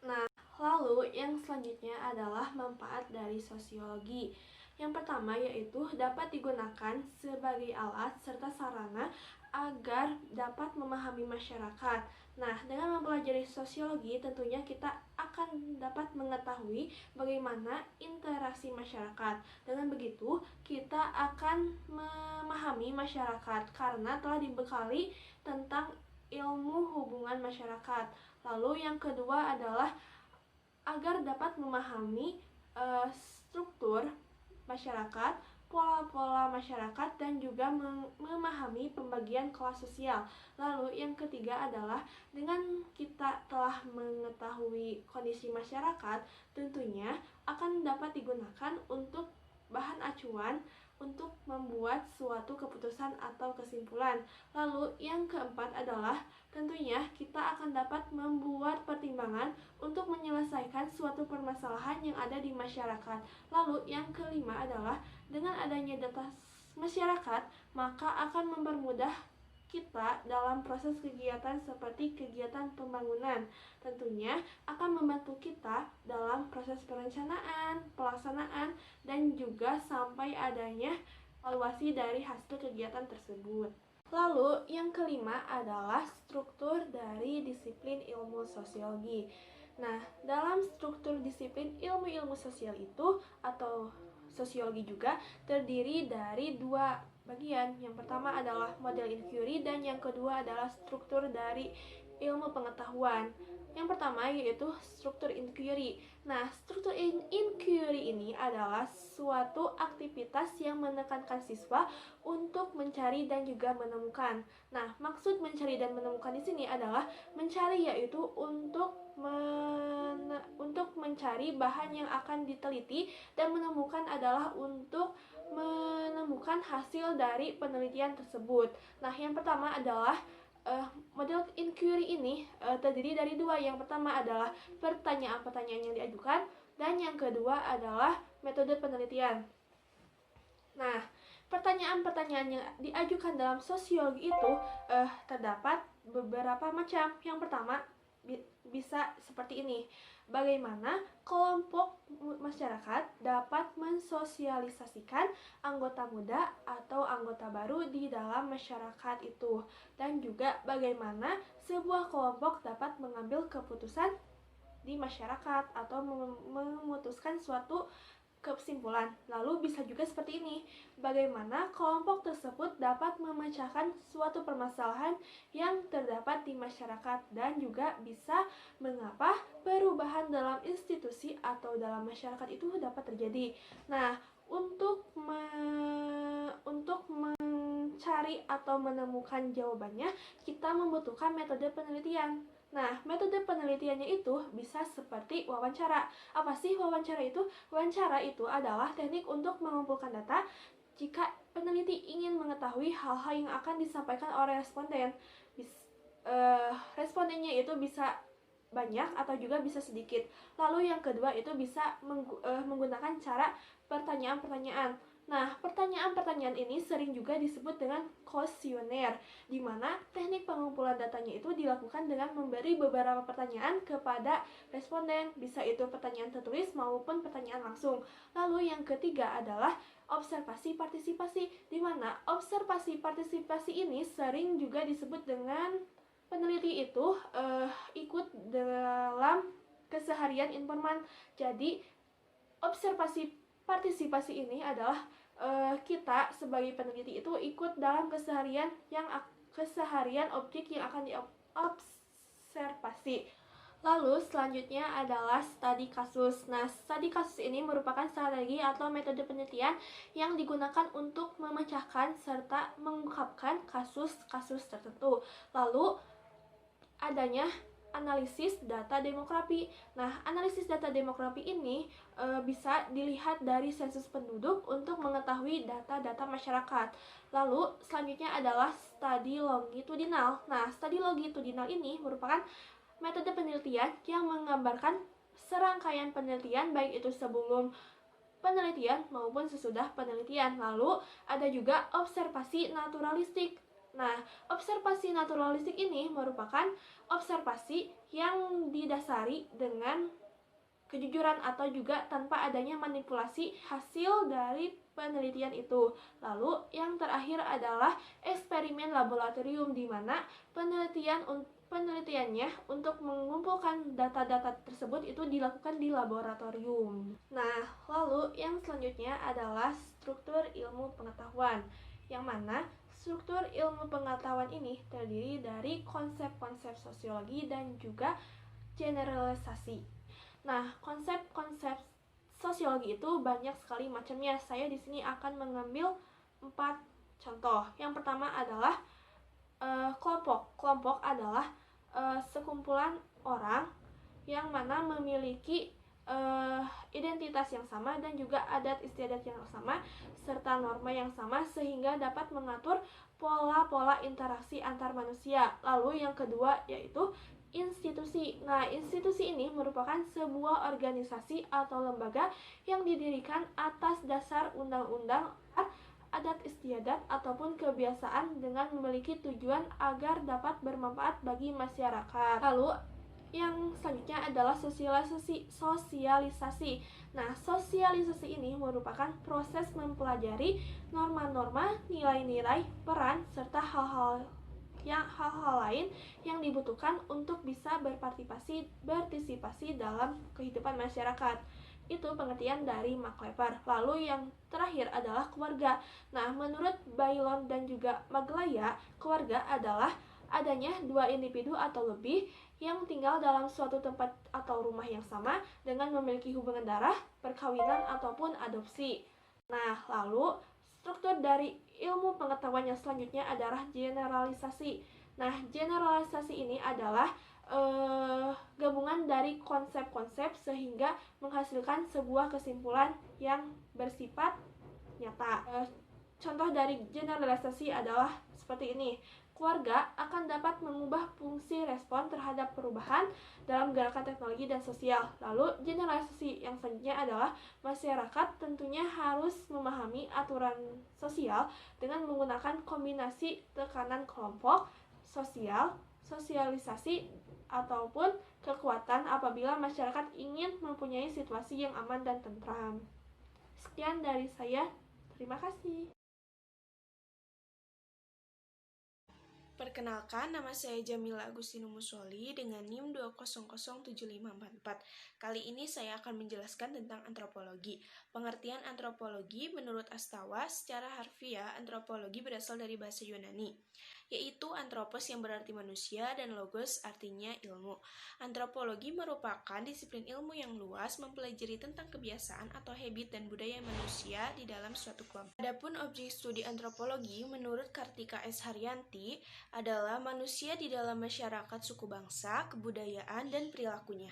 Nah, lalu yang selanjutnya adalah manfaat dari sosiologi. Yang pertama yaitu dapat digunakan sebagai alat serta sarana agar dapat memahami masyarakat. Nah, dengan mempelajari sosiologi tentunya kita akan dapat mengetahui bagaimana interaksi masyarakat. Dengan begitu, kita akan memahami masyarakat karena telah dibekali tentang ilmu hubungan masyarakat. Lalu yang kedua adalah agar dapat memahami struktur masyarakat, pola-pola masyarakat dan juga memahami pembagian kelas sosial. Lalu yang ketiga adalah dengan kita telah mengetahui kondisi masyarakat, tentunya akan dapat digunakan untuk bahan acuan untuk membuat suatu keputusan atau kesimpulan. Lalu yang keempat adalah tentunya kita akan dapat membuat pertimbangan untuk menyelesaikan suatu permasalahan yang ada di masyarakat. Lalu yang kelima adalah dengan adanya data masyarakat, maka akan mempermudah kita dalam proses kegiatan seperti kegiatan pembangunan. Tentunya akan membantu kita dalam proses perencanaan, pelaksanaan, dan juga sampai adanya evaluasi dari hasil kegiatan tersebut. Lalu yang kelima adalah struktur dari disiplin ilmu sosiologi. Nah, dalam struktur disiplin ilmu-ilmu sosial itu atau sosiologi juga terdiri dari dua bagian. Yang pertama adalah model inquiry dan yang kedua adalah struktur dari ilmu pengetahuan. Yang pertama yaitu struktur inquiry. Nah, struktur inquiry ini adalah suatu aktivitas yang menekankan siswa untuk mencari dan juga menemukan. Nah, maksud mencari dan menemukan di sini adalah mencari yaitu untuk mencari bahan yang akan diteliti dan menemukan adalah untuk menemukan hasil dari penelitian tersebut. Nah, yang pertama adalah model inquiry ini terdiri dari dua. Yang pertama adalah pertanyaan-pertanyaan yang diajukan dan yang kedua adalah metode penelitian. Nah, pertanyaan-pertanyaan yang diajukan dalam sosiologi itu terdapat beberapa macam. Yang pertama bisa seperti ini. Bagaimana kelompok masyarakat dapat mensosialisasikan anggota muda atau anggota baru di dalam masyarakat itu, dan juga bagaimana sebuah kelompok dapat mengambil keputusan di masyarakat atau memutuskan suatu kesimpulan. Lalu bisa juga seperti ini, bagaimana kelompok tersebut dapat memecahkan suatu permasalahan yang terdapat di masyarakat, dan juga bisa mengapa perubahan dalam institusi atau dalam masyarakat itu dapat terjadi. Nah, untuk mencari atau menemukan jawabannya, kita membutuhkan metode penelitian. Nah, metode penelitiannya itu bisa seperti wawancara. Apa sih wawancara itu? Wawancara itu adalah teknik untuk mengumpulkan data jika peneliti ingin mengetahui hal-hal yang akan disampaikan oleh responden. Respondennya itu bisa banyak atau juga bisa sedikit. Lalu yang kedua itu bisa menggunakan cara pertanyaan-pertanyaan. Nah, pertanyaan-pertanyaan ini sering juga disebut dengan kuesioner, di mana teknik pengumpulan datanya itu dilakukan dengan memberi beberapa pertanyaan kepada responden, bisa itu pertanyaan tertulis maupun pertanyaan langsung. Lalu yang ketiga adalah observasi partisipasi, di mana observasi partisipasi ini sering juga disebut dengan peneliti itu ikut dalam keseharian informan. Jadi, observasi partisipasi ini adalah kita sebagai peneliti itu ikut dalam keseharian objek yang akan diobservasi. Lalu selanjutnya adalah studi kasus. Nah, studi kasus ini merupakan strategi atau metode penelitian yang digunakan untuk memecahkan serta mengungkapkan kasus-kasus tertentu. Lalu adanya analisis data demografi. Nah, analisis data demografi ini bisa dilihat dari sensus penduduk untuk mengetahui data-data masyarakat. Lalu selanjutnya adalah studi longitudinal. Nah, studi longitudinal ini merupakan metode penelitian yang menggambarkan serangkaian penelitian baik itu sebelum penelitian maupun sesudah penelitian. Lalu ada juga observasi naturalistik. Nah, observasi naturalistik ini merupakan observasi yang didasari dengan kejujuran atau juga tanpa adanya manipulasi hasil dari penelitian itu. Lalu yang terakhir adalah eksperimen laboratorium, di mana penelitiannya untuk mengumpulkan data-data tersebut itu dilakukan di laboratorium. Nah, lalu yang selanjutnya adalah struktur ilmu pengetahuan, yang mana struktur ilmu pengetahuan ini terdiri dari konsep-konsep sosiologi dan juga generalisasi. Nah, konsep-konsep sosiologi itu banyak sekali macamnya. Saya di sini akan mengambil 4 contoh. Yang pertama adalah kelompok. Kelompok adalah sekumpulan orang yang mana memiliki identitas yang sama dan juga adat istiadat yang sama serta norma yang sama sehingga dapat mengatur pola-pola interaksi antar manusia. Lalu yang kedua yaitu institusi. Nah, institusi ini merupakan sebuah organisasi atau lembaga yang didirikan atas dasar undang-undang, adat istiadat ataupun kebiasaan dengan memiliki tujuan agar dapat bermanfaat bagi masyarakat. Lalu yang selanjutnya adalah sosialisasi. Nah, sosialisasi ini merupakan proses mempelajari norma-norma, nilai-nilai, peran, serta hal-hal lain yang dibutuhkan untuk bisa berpartisipasi dalam kehidupan masyarakat. Itu pengertian dari MacLeper. Lalu yang terakhir adalah keluarga. Nah, menurut Bailon dan juga Maglaya, keluarga adalah adanya dua individu atau lebih yang tinggal dalam suatu tempat atau rumah yang sama dengan memiliki hubungan darah, perkawinan, ataupun adopsi. Nah, lalu struktur dari ilmu pengetahuan yang selanjutnya adalah generalisasi. Nah, generalisasi ini adalah gabungan dari konsep-konsep sehingga menghasilkan sebuah kesimpulan yang bersifat nyata. Contoh dari generalisasi adalah seperti ini. Keluarga akan dapat mengubah fungsi respon terhadap perubahan dalam gerakan teknologi dan sosial. Lalu generalisasi yang selanjutnya adalah masyarakat tentunya harus memahami aturan sosial dengan menggunakan kombinasi tekanan kelompok, sosialisasi, ataupun kekuatan apabila masyarakat ingin mempunyai situasi yang aman dan tentram. Sekian dari saya, terima kasih. Perkenalkan, nama saya Jamila Agustino Musoli dengan NIM 2007544. Kali ini saya akan menjelaskan tentang antropologi. Pengertian antropologi menurut Astawa, secara harfiah antropologi berasal dari bahasa Yunani, yaitu anthropos yang berarti manusia dan logos artinya ilmu. Antropologi merupakan disiplin ilmu yang luas mempelajari tentang kebiasaan atau habit dan budaya manusia di dalam suatu kelompok. Adapun objek studi antropologi menurut Kartika S. Haryanti adalah manusia di dalam masyarakat suku bangsa, kebudayaan, dan perilakunya.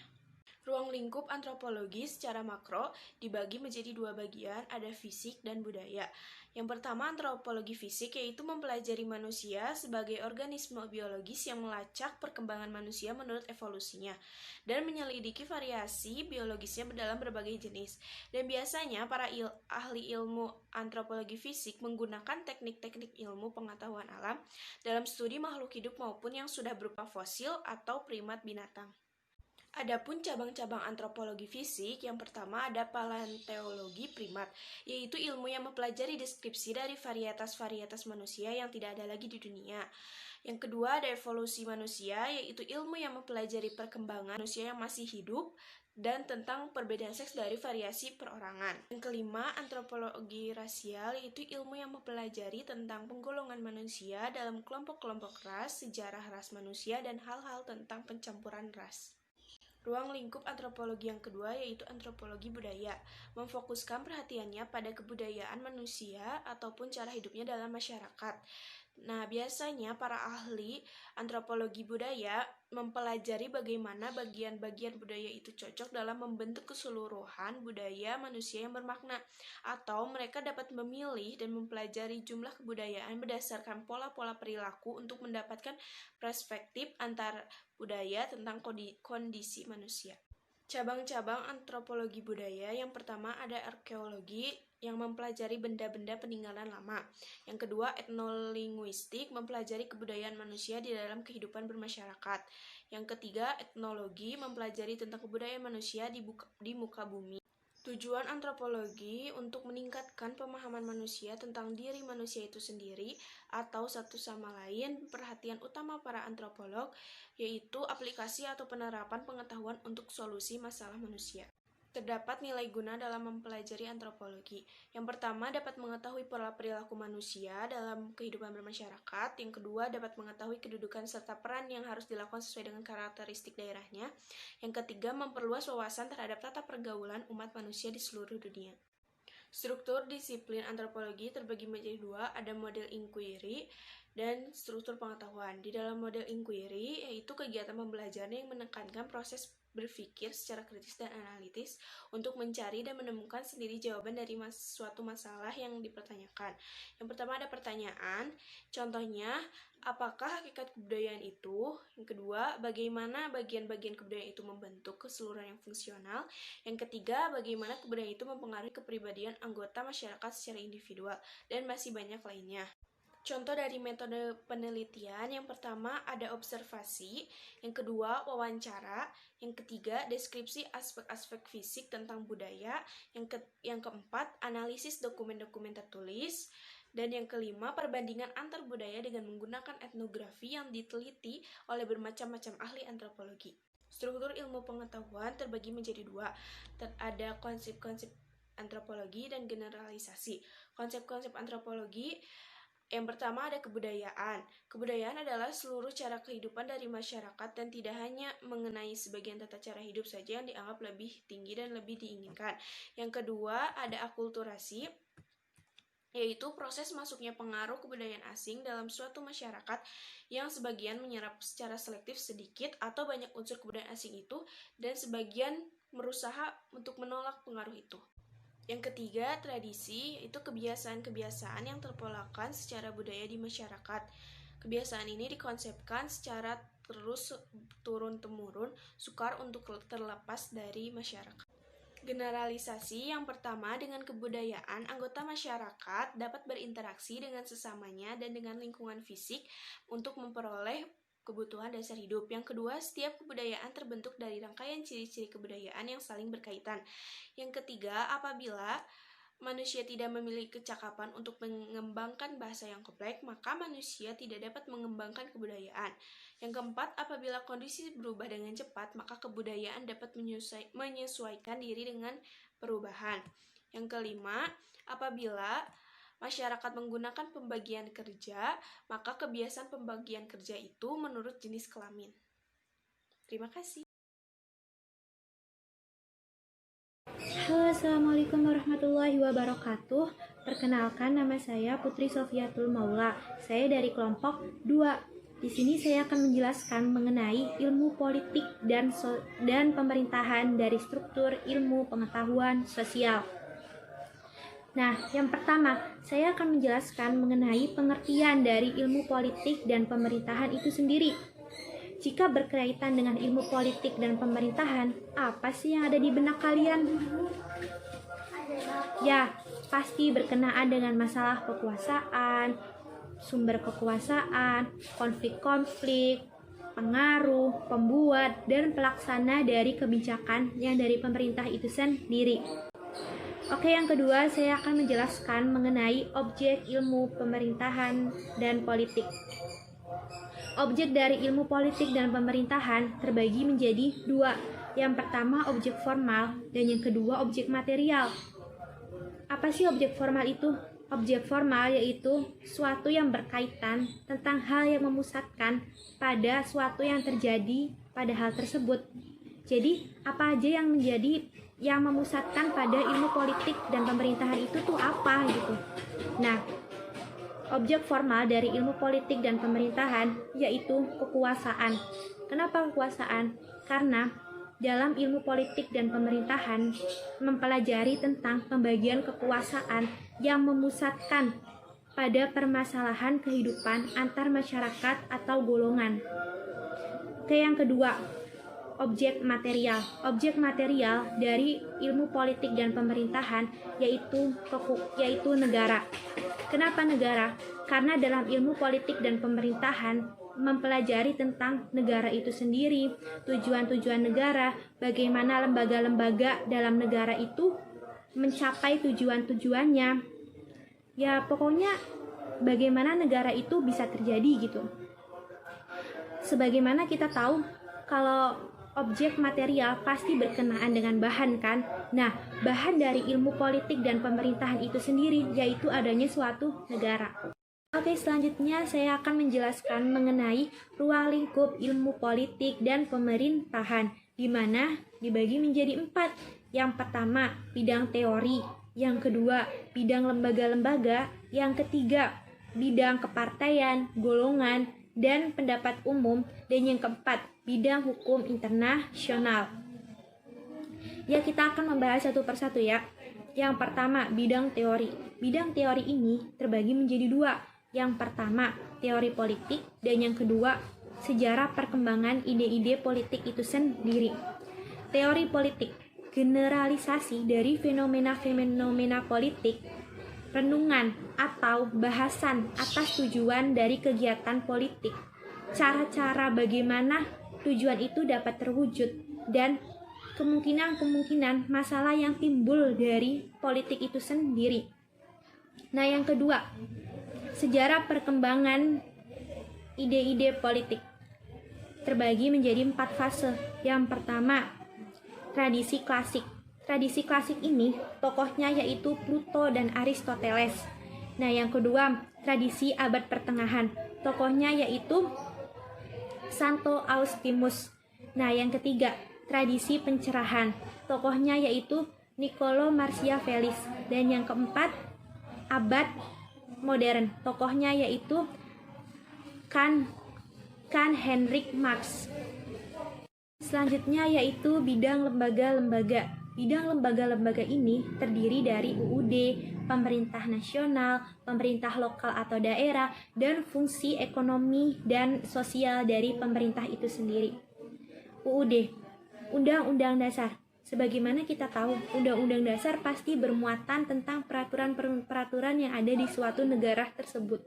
Ruang lingkup antropologi secara makro dibagi menjadi dua bagian, ada fisik dan budaya. Yang pertama, antropologi fisik, yaitu mempelajari manusia sebagai organisme biologis yang melacak perkembangan manusia menurut evolusinya dan menyelidiki variasi biologisnya dalam berbagai jenis. Dan biasanya para ahli ilmu antropologi fisik menggunakan teknik-teknik ilmu pengetahuan alam dalam studi makhluk hidup maupun yang sudah berupa fosil atau primat binatang. Adapun cabang-cabang antropologi fisik, yang pertama ada paleontologi primat, yaitu ilmu yang mempelajari deskripsi dari varietas-varietas manusia yang tidak ada lagi di dunia. Yang kedua ada evolusi manusia, yaitu ilmu yang mempelajari perkembangan manusia yang masih hidup dan tentang perbedaan seks dari variasi perorangan. Yang kelima, antropologi rasial, yaitu ilmu yang mempelajari tentang penggolongan manusia dalam kelompok-kelompok ras, sejarah ras manusia, dan hal-hal tentang pencampuran ras. Ruang lingkup antropologi yang kedua yaitu antropologi budaya, memfokuskan perhatiannya pada kebudayaan manusia ataupun cara hidupnya dalam masyarakat. Nah, biasanya para ahli antropologi budaya mempelajari bagaimana bagian-bagian budaya itu cocok dalam membentuk keseluruhan budaya manusia yang bermakna, atau mereka dapat memilih dan mempelajari jumlah kebudayaan berdasarkan pola-pola perilaku untuk mendapatkan perspektif antar budaya tentang kondisi manusia. Cabang-cabang antropologi budaya, yang pertama ada arkeologi yang mempelajari benda-benda peninggalan lama. Yang kedua, etnolinguistik mempelajari kebudayaan manusia di dalam kehidupan bermasyarakat. Yang ketiga, etnologi mempelajari tentang kebudayaan manusia di muka bumi. Tujuan antropologi untuk meningkatkan pemahaman manusia tentang diri manusia itu sendiri atau satu sama lain. Perhatian utama para antropolog yaitu aplikasi atau penerapan pengetahuan untuk solusi masalah manusia. Terdapat nilai guna dalam mempelajari antropologi. Yang pertama, dapat mengetahui pola perilaku manusia dalam kehidupan bermasyarakat. Yang kedua, dapat mengetahui kedudukan serta peran yang harus dilakukan sesuai dengan karakteristik daerahnya. Yang ketiga, memperluas wawasan terhadap tata pergaulan umat manusia di seluruh dunia. Struktur disiplin antropologi terbagi menjadi dua, ada model inquiry dan struktur pengetahuan. Di dalam model inquiry, yaitu kegiatan pembelajaran yang menekankan proses berpikir secara kritis dan analitis untuk mencari dan menemukan sendiri jawaban dari suatu masalah yang dipertanyakan. Yang pertama ada pertanyaan, contohnya, apakah hakikat kebudayaan itu? Yang kedua, bagaimana bagian-bagian kebudayaan itu membentuk keseluruhan yang fungsional? Yang ketiga, bagaimana kebudayaan itu mempengaruhi kepribadian anggota masyarakat secara individual? Dan masih banyak lainnya. Contoh dari metode penelitian, yang pertama ada observasi, yang kedua wawancara, yang ketiga deskripsi aspek-aspek fisik tentang budaya, yang keempat analisis dokumen-dokumen tertulis, dan yang kelima perbandingan antar budaya dengan menggunakan etnografi yang diteliti oleh bermacam-macam ahli antropologi. Struktur ilmu pengetahuan terbagi menjadi dua, ada konsep-konsep antropologi dan generalisasi. Konsep-konsep antropologi yang pertama ada kebudayaan. Kebudayaan adalah seluruh cara kehidupan dari masyarakat dan tidak hanya mengenai sebagian tata cara hidup saja yang dianggap lebih tinggi dan lebih diinginkan. Yang kedua ada akulturasi, yaitu proses masuknya pengaruh kebudayaan asing dalam suatu masyarakat yang sebagian menyerap secara selektif sedikit atau banyak unsur kebudayaan asing itu dan sebagian berusaha untuk menolak pengaruh itu. Yang ketiga, tradisi, yaitu kebiasaan-kebiasaan yang terpolakan secara budaya di masyarakat. Kebiasaan ini dikonsepkan secara terus turun-temurun, sukar untuk terlepas dari masyarakat. Generalisasi yang pertama, dengan kebudayaan, anggota masyarakat dapat berinteraksi dengan sesamanya dan dengan lingkungan fisik untuk memperoleh kebutuhan dasar hidup. Yang kedua, setiap kebudayaan terbentuk dari rangkaian ciri-ciri kebudayaan yang saling berkaitan. Yang ketiga, apabila manusia tidak memiliki kecakapan untuk mengembangkan bahasa yang kompleks, maka manusia tidak dapat mengembangkan kebudayaan. Yang keempat, apabila kondisi berubah dengan cepat, maka kebudayaan dapat menyesuaikan diri dengan perubahan. Yang kelima, apabila masyarakat menggunakan pembagian kerja, maka kebiasaan pembagian kerja itu menurut jenis kelamin. Terima kasih. Halo, Assalamualaikum warahmatullahi wabarakatuh. Perkenalkan, nama saya Putri Sofiatul Maula. Saya dari kelompok 2. Di sini saya akan menjelaskan mengenai ilmu politik dan pemerintahan dari struktur ilmu pengetahuan sosial. Nah, yang pertama, saya akan menjelaskan mengenai pengertian dari ilmu politik dan pemerintahan itu sendiri. Jika berkaitan dengan ilmu politik dan pemerintahan, apa sih yang ada di benak kalian? Ya, pasti berkenaan dengan masalah kekuasaan, sumber kekuasaan, konflik-konflik, pengaruh, pembuat, dan pelaksana dari kebijakan yang dari pemerintah itu sendiri. Oke, yang kedua saya akan menjelaskan mengenai objek ilmu pemerintahan dan politik. Objek dari ilmu politik dan pemerintahan terbagi menjadi dua. Yang pertama objek formal dan yang kedua objek material. Apa sih objek formal itu? Objek formal yaitu suatu yang berkaitan tentang hal yang memusatkan pada suatu yang terjadi pada hal tersebut. Jadi, apa aja yang memusatkan pada ilmu politik dan pemerintahan itu tuh apa gitu. Nah, objek formal dari ilmu politik dan pemerintahan yaitu kekuasaan. Kenapa kekuasaan? Karena dalam ilmu politik dan pemerintahan mempelajari tentang pembagian kekuasaan yang memusatkan pada permasalahan kehidupan antar masyarakat atau golongan. Oke, yang kedua, objek material. Objek material dari ilmu politik dan pemerintahan yaitu negara. Kenapa negara? Karena dalam ilmu politik dan pemerintahan mempelajari tentang negara itu sendiri, tujuan-tujuan negara, bagaimana lembaga-lembaga dalam negara itu mencapai tujuan-tujuannya. Ya, pokoknya bagaimana negara itu bisa terjadi gitu. Sebagaimana kita tahu kalau objek material pasti berkenaan dengan bahan kan? Nah, bahan dari ilmu politik dan pemerintahan itu sendiri yaitu adanya suatu negara. Oke, selanjutnya saya akan menjelaskan mengenai ruang lingkup ilmu politik dan pemerintahan, di mana dibagi menjadi 4. Yang pertama, bidang teori. Yang kedua, bidang lembaga-lembaga. Yang ketiga, bidang kepartaian, golongan, dan pendapat umum. Dan yang keempat, bidang hukum internasional. Ya, kita akan membahas satu persatu ya. Yang pertama, bidang teori. Bidang teori ini terbagi menjadi 2. Yang pertama, teori politik, dan yang kedua, sejarah perkembangan ide-ide politik itu sendiri. Teori politik, generalisasi dari fenomena-fenomena politik, renungan atau bahasan atas tujuan dari kegiatan politik, cara-cara bagaimana tujuan itu dapat terwujud, dan kemungkinan-kemungkinan masalah yang timbul dari politik itu sendiri. Nah, yang kedua, sejarah perkembangan ide-ide politik terbagi menjadi 4 fase. Yang pertama, tradisi klasik. Tradisi klasik ini tokohnya yaitu Pluto dan Aristoteles. Nah, yang kedua, tradisi abad pertengahan. Tokohnya yaitu Santo Augustimus. Nah, yang ketiga, tradisi pencerahan. Tokohnya yaitu Niccolo Machiavelli. Dan yang keempat, abad modern. Tokohnya yaitu Karl Heinrich Marx. Selanjutnya yaitu bidang lembaga-lembaga. Bidang lembaga-lembaga ini terdiri dari UUD, pemerintah nasional, pemerintah lokal atau daerah, dan fungsi ekonomi dan sosial dari pemerintah itu sendiri. UUD, Undang-Undang Dasar. Sebagaimana kita tahu, Undang-Undang Dasar pasti bermuatan tentang peraturan-peraturan yang ada di suatu negara tersebut.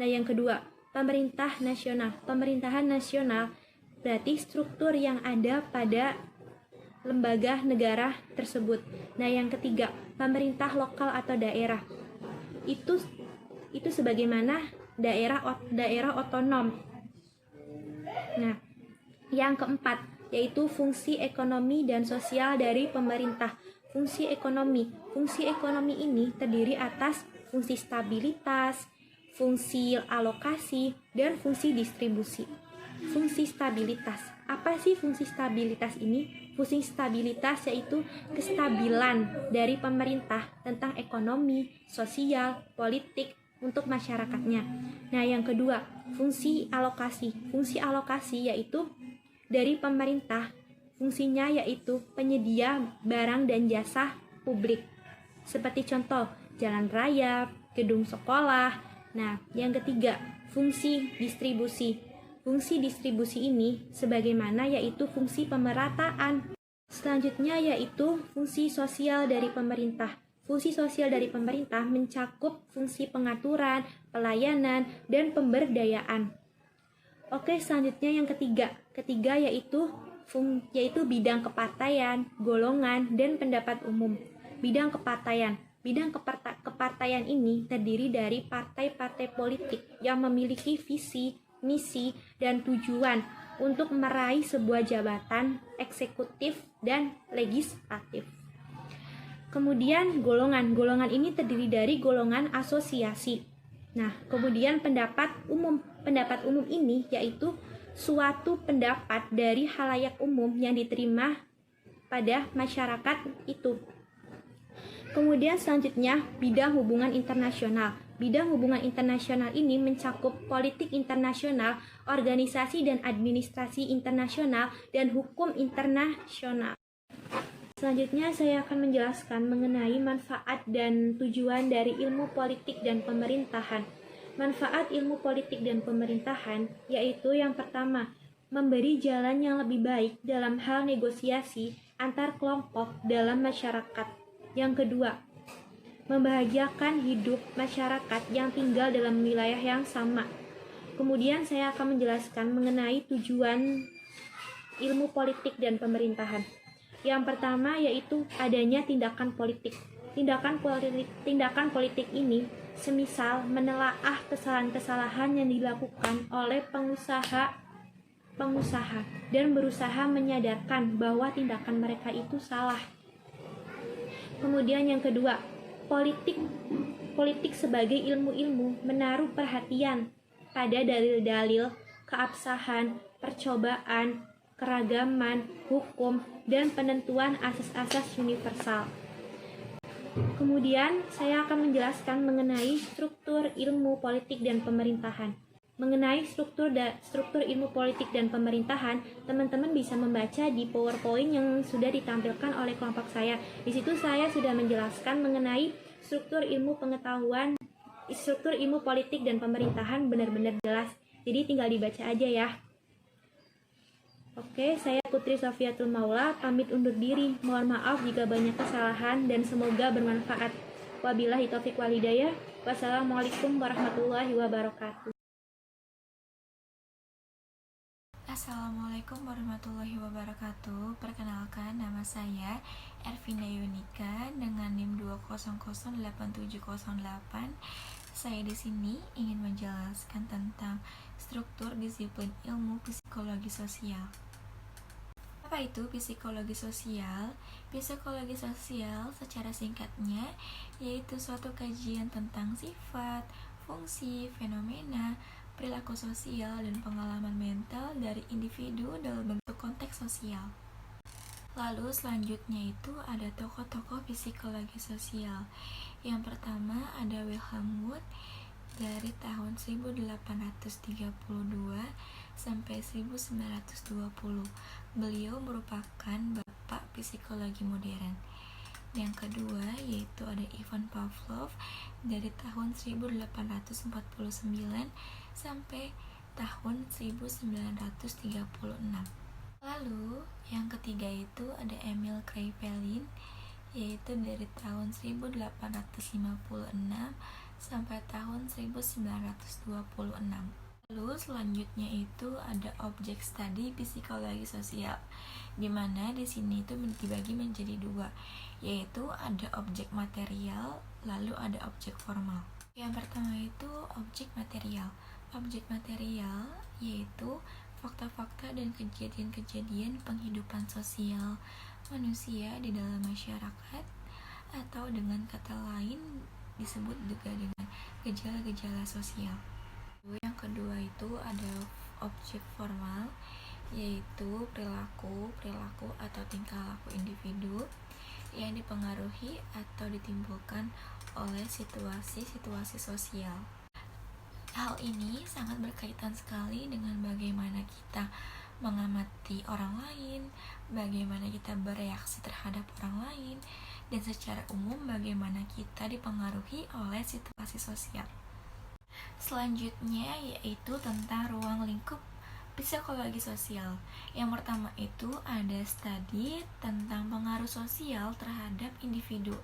Nah, yang kedua, pemerintah nasional. Pemerintahan nasional berarti struktur yang ada pada lembaga negara tersebut. Nah, yang ketiga, pemerintah lokal atau daerah. Itu sebagaimana daerah otonom. Nah, yang keempat yaitu fungsi ekonomi dan sosial dari pemerintah. Fungsi ekonomi ini terdiri atas fungsi stabilitas, fungsi alokasi, dan fungsi distribusi. Fungsi stabilitas. Apa sih fungsi stabilitas ini? Fungsi stabilitas yaitu kestabilan dari pemerintah tentang ekonomi, sosial, politik untuk masyarakatnya. Nah, yang kedua, fungsi alokasi. Fungsi alokasi yaitu dari pemerintah, fungsinya yaitu penyedia barang dan jasa publik. Seperti contoh, jalan raya, gedung sekolah. Nah, yang ketiga, fungsi distribusi. Fungsi distribusi ini sebagaimana yaitu fungsi pemerataan. Selanjutnya yaitu fungsi sosial dari pemerintah. Fungsi sosial dari pemerintah mencakup fungsi pengaturan, pelayanan, dan pemberdayaan. Oke, selanjutnya yang ketiga yaitu bidang kepartaian, golongan, dan pendapat umum. Bidang kepartaian. Bidang kepartaian ini terdiri dari partai-partai politik yang memiliki visi, misi, dan tujuan untuk meraih sebuah jabatan eksekutif dan legislatif. Kemudian golongan. Golongan ini terdiri dari golongan asosiasi. Nah, kemudian pendapat umum. Pendapat umum ini yaitu suatu pendapat dari khalayak umum yang diterima pada masyarakat itu. Kemudian selanjutnya bidang hubungan internasional. Bidang hubungan internasional ini mencakup politik internasional, organisasi dan administrasi internasional, dan hukum internasional. Selanjutnya saya akan menjelaskan mengenai manfaat dan tujuan dari ilmu politik dan pemerintahan. Manfaat ilmu politik dan pemerintahan yaitu yang pertama, memberi jalan yang lebih baik dalam hal negosiasi antar kelompok dalam masyarakat. Yang kedua, membahagiakan hidup masyarakat yang tinggal dalam wilayah yang sama. Kemudian saya akan menjelaskan mengenai tujuan ilmu politik dan pemerintahan. Yang pertama yaitu adanya tindakan politik. Tindakan politik ini semisal menelaah kesalahan-kesalahan yang dilakukan oleh pengusaha pengusaha dan berusaha menyadarkan bahwa tindakan mereka itu salah. Kemudian yang kedua, politik sebagai ilmu-ilmu menaruh perhatian pada dalil-dalil keabsahan, percobaan, keragaman, hukum, dan penentuan asas-asas universal. Kemudian saya akan menjelaskan mengenai struktur ilmu politik dan pemerintahan. Mengenai struktur ilmu politik dan pemerintahan, teman-teman bisa membaca di PowerPoint yang sudah ditampilkan oleh kelompok saya. Di situ saya sudah menjelaskan mengenai struktur ilmu pengetahuan, struktur ilmu politik dan pemerintahan benar-benar jelas. Jadi tinggal dibaca aja ya. Oke, saya Putri Sofiatul Maula, pamit undur diri. Mohon maaf jika banyak kesalahan dan semoga bermanfaat. Wabillahi taufiq wal hidayah. Wassalamualaikum warahmatullahi wabarakatuh. Assalamualaikum warahmatullahi wabarakatuh. Perkenalkan, nama saya Ervinda Yunika dengan NIM 2008708. Saya di sini ingin menjelaskan tentang struktur disiplin ilmu psikologi sosial. Apa itu psikologi sosial? Psikologi sosial secara singkatnya yaitu suatu kajian tentang sifat, fungsi, fenomena, perilaku sosial, dan pengalaman mental dari individu dalam bentuk konteks sosial. Lalu selanjutnya itu ada tokoh-tokoh psikologi sosial. Yang pertama ada Wilhelm Wundt dari tahun 1832 sampai 1920. Beliau merupakan bapak psikologi modern. Yang kedua yaitu ada Ivan Pavlov dari tahun 1849 sampai tahun 1936. Lalu yang ketiga itu ada Emil Kraepelin yaitu dari tahun 1856 sampai tahun 1926. Lalu selanjutnya itu ada objek studi psikologi sosial, di mana di sini itu dibagi menjadi dua, yaitu ada objek material, lalu ada objek formal. Yang pertama itu objek material. Objek material yaitu fakta-fakta dan kejadian-kejadian penghidupan sosial manusia di dalam masyarakat, atau dengan kata lain disebut juga dengan gejala-gejala sosial. Yang kedua itu ada objek formal, yaitu perilaku atau tingkah laku individu yang dipengaruhi atau ditimbulkan oleh situasi-situasi sosial. Hal ini sangat berkaitan sekali dengan bagaimana kita mengamati orang lain, bagaimana kita bereaksi terhadap orang lain, dan secara umum bagaimana kita dipengaruhi oleh situasi sosial. Selanjutnya yaitu tentang ruang lingkup psikologi sosial. Yang pertama itu ada studi tentang pengaruh sosial terhadap individu.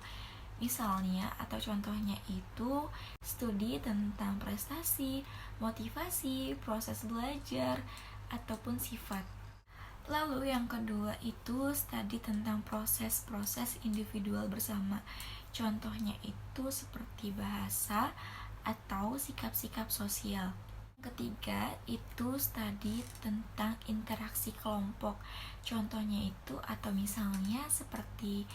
Misalnya atau contohnya itu studi tentang prestasi, motivasi, proses belajar, ataupun sifat. Lalu yang kedua itu studi tentang proses-proses individual bersama. Contohnya itu seperti bahasa atau sikap-sikap sosial. Ketiga itu studi tentang interaksi kelompok. Contohnya itu atau misalnya seperti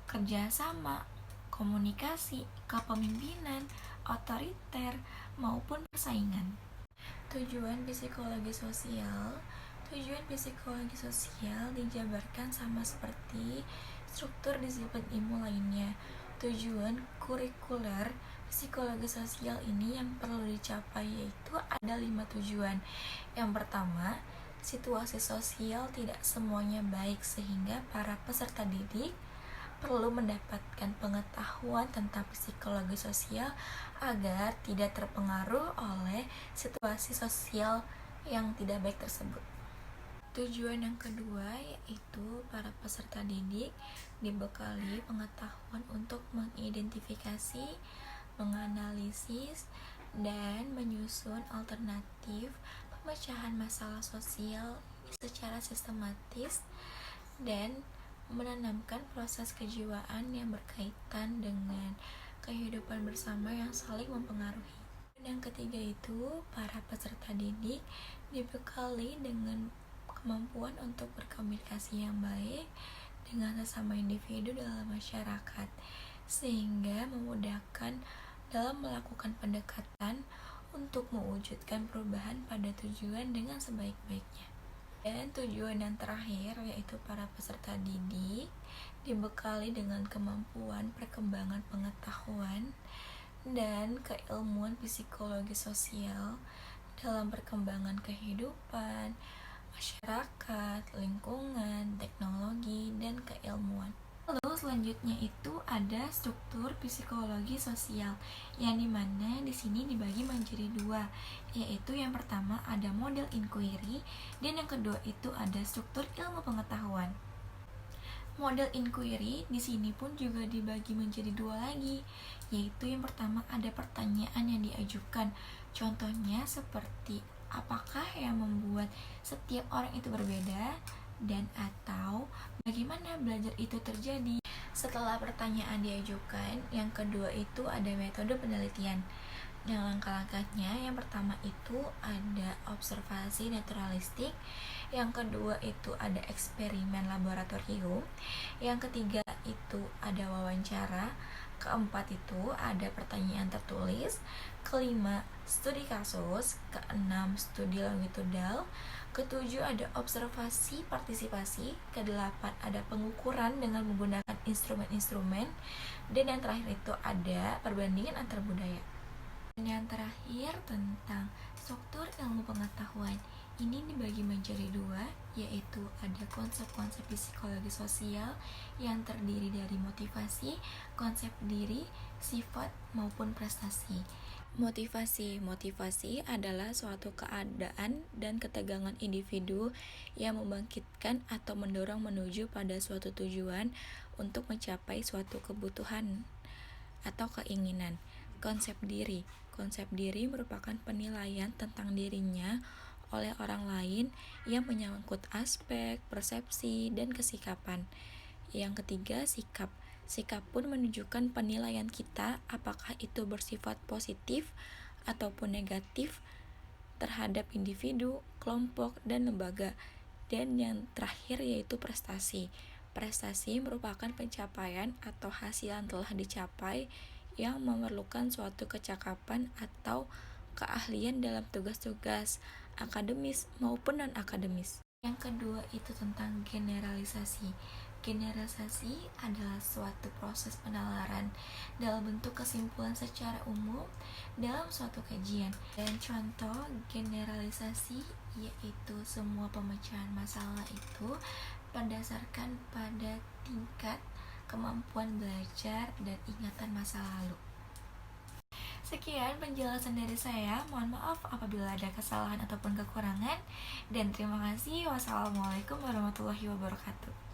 kerjasama, komunikasi, kepemimpinan, otoriter, maupun persaingan. Tujuan psikologi sosial dijabarkan sama seperti struktur disiplin ilmu lainnya. Tujuan kurikuler psikologi sosial ini yang perlu dicapai yaitu ada 5 tujuan. Yang pertama, situasi sosial tidak semuanya baik sehingga para peserta didik perlu mendapatkan pengetahuan tentang psikologi sosial agar tidak terpengaruh oleh situasi sosial yang tidak baik tersebut. Tujuan yang kedua yaitu para peserta didik dibekali pengetahuan untuk mengidentifikasi, menganalisis, dan menyusun alternatif pemecahan masalah sosial secara sistematis dan menanamkan proses kejiwaan yang berkaitan dengan kehidupan bersama yang saling mempengaruhi. Yang ketiga itu para peserta didik dibekali dengan kemampuan untuk berkomunikasi yang baik dengan sesama individu dalam masyarakat, sehingga memudahkan dalam melakukan pendekatan untuk mewujudkan perubahan pada tujuan dengan sebaik-baiknya. Dan tujuan yang terakhir yaitu para peserta didik dibekali dengan kemampuan perkembangan pengetahuan dan keilmuan psikologi sosial dalam perkembangan kehidupan, masyarakat, lingkungan, teknologi, dan keilmuan. Lalu selanjutnya itu ada struktur psikologi sosial, yang dimana di sini dibagi menjadi dua, yaitu yang pertama ada model inquiry dan yang kedua itu ada struktur ilmu pengetahuan. Model inquiry di sini pun juga dibagi menjadi dua lagi, yaitu yang pertama ada pertanyaan yang diajukan. Contohnya seperti apakah yang membuat setiap orang itu berbeda dan atau bagaimana belajar itu terjadi. Setelah pertanyaan diajukan, yang kedua itu ada metode penelitian. Yang langkah-langkahnya yang pertama itu ada observasi naturalistik, yang kedua itu ada eksperimen laboratorium, yang ketiga itu ada wawancara, keempat itu ada pertanyaan tertulis, kelima studi kasus, keenam studi longitudinal, ketujuh ada observasi partisipasi, kedelapan ada pengukuran dengan menggunakan instrumen-instrumen, dan yang terakhir itu ada perbandingan antar budaya. Dan yang terakhir tentang struktur ilmu pengetahuan, ini dibagi menjadi dua, yaitu ada konsep-konsep psikologi sosial yang terdiri dari motivasi, konsep diri, sifat, maupun prestasi. Motivasi adalah suatu keadaan dan ketegangan individu yang membangkitkan atau mendorong menuju pada suatu tujuan untuk mencapai suatu kebutuhan atau keinginan. Konsep diri merupakan penilaian tentang dirinya oleh orang lain yang menyangkut aspek, persepsi, dan kesikapan. Yang ketiga, sikap pun menunjukkan penilaian kita apakah itu bersifat positif ataupun negatif terhadap individu, kelompok, dan lembaga. Dan yang terakhir yaitu prestasi. Prestasi merupakan pencapaian atau hasil yang telah dicapai yang memerlukan suatu kecakapan atau keahlian dalam tugas-tugas akademis maupun non-akademis. Yang kedua itu tentang generalisasi. Generalisasi adalah suatu proses penalaran dalam bentuk kesimpulan secara umum dalam suatu kajian. Dan contoh generalisasi yaitu semua pemecahan masalah itu berdasarkan pada tingkat kemampuan belajar dan ingatan masa lalu. Sekian penjelasan dari saya. Mohon maaf apabila ada kesalahan ataupun kekurangan. Dan terima kasih. Wassalamualaikum warahmatullahi wabarakatuh.